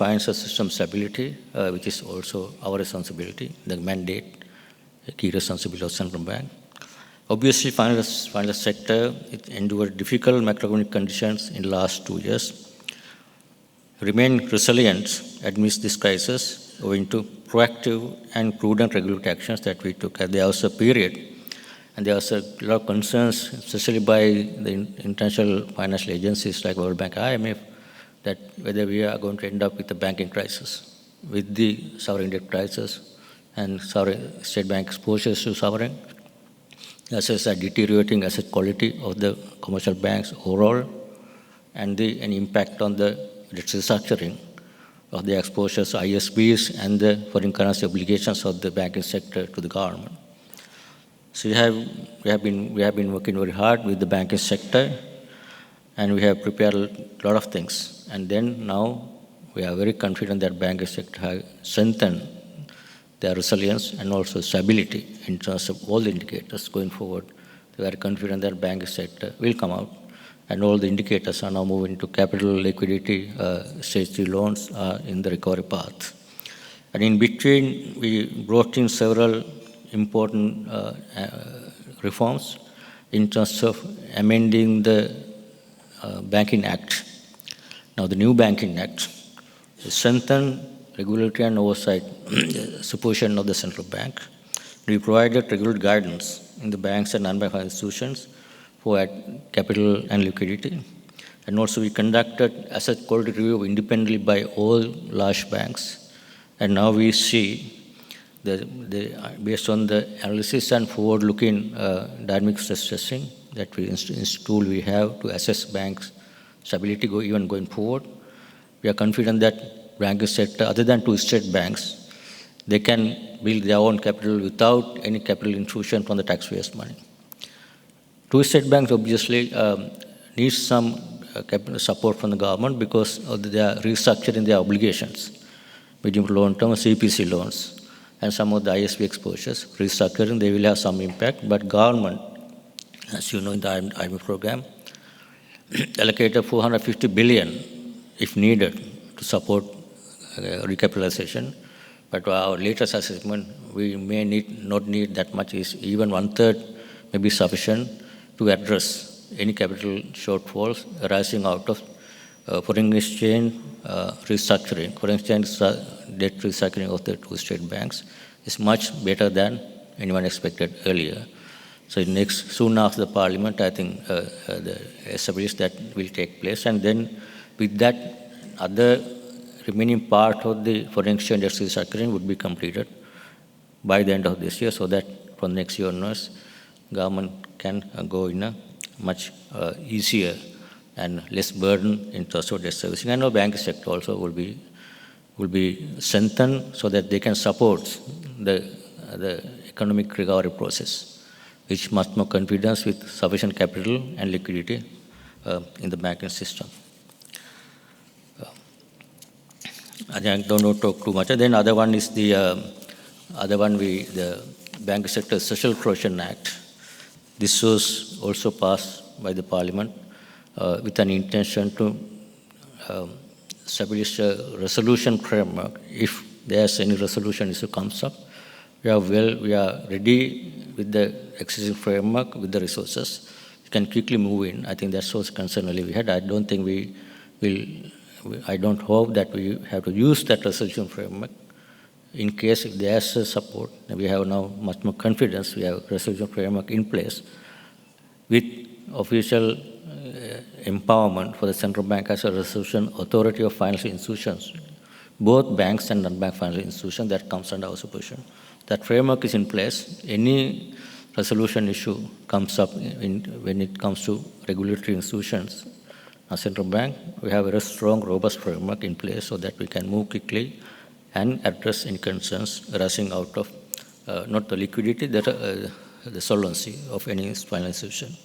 defines a system stability, which is also our responsibility, the mandate, key responsibility of central bank. Obviously, financial sector it endured difficult macroeconomic conditions in the last 2 years. Remain resilient amidst this crisis owing to proactive and prudent regulatory actions that we took. There was a period, and there was a lot of concerns, especially by the international financial agencies like World Bank, IMF, that whether we are going to end up with a banking crisis, with the sovereign debt crisis and state bank exposures to sovereign, as well as the deteriorating asset quality of the commercial banks overall, and an impact on the debt restructuring of the exposures to ISBs and the foreign currency obligations of the banking sector to the government. So we have been working very hard with the banking sector, and we have prepared a lot of things. And then now we are very confident that banking sector has strengthened their resilience and also stability in terms of all the indicators going forward. We are confident that banking sector will come out, and all the indicators are now moving to capital, liquidity, stage 3 loans are in the recovery path. And in between, we brought in several important reforms in terms of amending the Banking Act. Now, the new Banking Act strengthened regulatory and oversight supervision of the central bank. We provided regular guidance in the banks and non-bank institutions for capital and liquidity. And also we conducted asset quality review independently by all large banks. And now we see based on the analysis and forward-looking dynamic stress testing that tool we have to assess banks' stability even going forward, we are confident that banking sector, other than two state banks, they can build their own capital without any capital intrusion from the taxpayers' money. Two state banks obviously need some capital support from the government because they are restructuring their obligations, medium to long term CPC loans, and some of the ISB exposures. Restructuring, they will have some impact, but government, as you know, in the IMF program, allocated 450 billion if needed to support recapitalization. But our latest assessment, we may not need that much. Even 1/3 may be sufficient to address any capital shortfalls arising out of foreign exchange restructuring. Foreign exchange debt restructuring of the two state banks is much better than anyone expected earlier. So soon after the Parliament, I think the establish that will take place. And then with that, other remaining part of the foreign exchange debt restructuring would be completed by the end of this year, so that from next year onwards, government can go in a much easier and less burden in terms of debt servicing. And our banking sector also will be strengthened so that they can support the economic recovery process, which must more confidence with sufficient capital and liquidity in the banking system. I don't want to talk too much. Then other one is the Banking Sector Social Provision Act. This was also passed by the Parliament with an intention to establish a resolution framework. If there's any resolution issue comes up, we are ready with the existing framework, with the resources. We can quickly move in. I think that's also concern earlier we had. I don't hope that we have to use that resolution framework. In case if there's a support, we have now much more confidence. We have a resolution framework in place with official empowerment for the central bank as a resolution authority of financial institutions, both banks and non-bank financial institutions that comes under our supervision. That framework is in place. Any resolution issue comes up when it comes to regulatory institutions, a central bank, we have a very strong, robust framework in place so that we can move quickly and address any concerns arising out of not the liquidity, the solvency of any financial institution.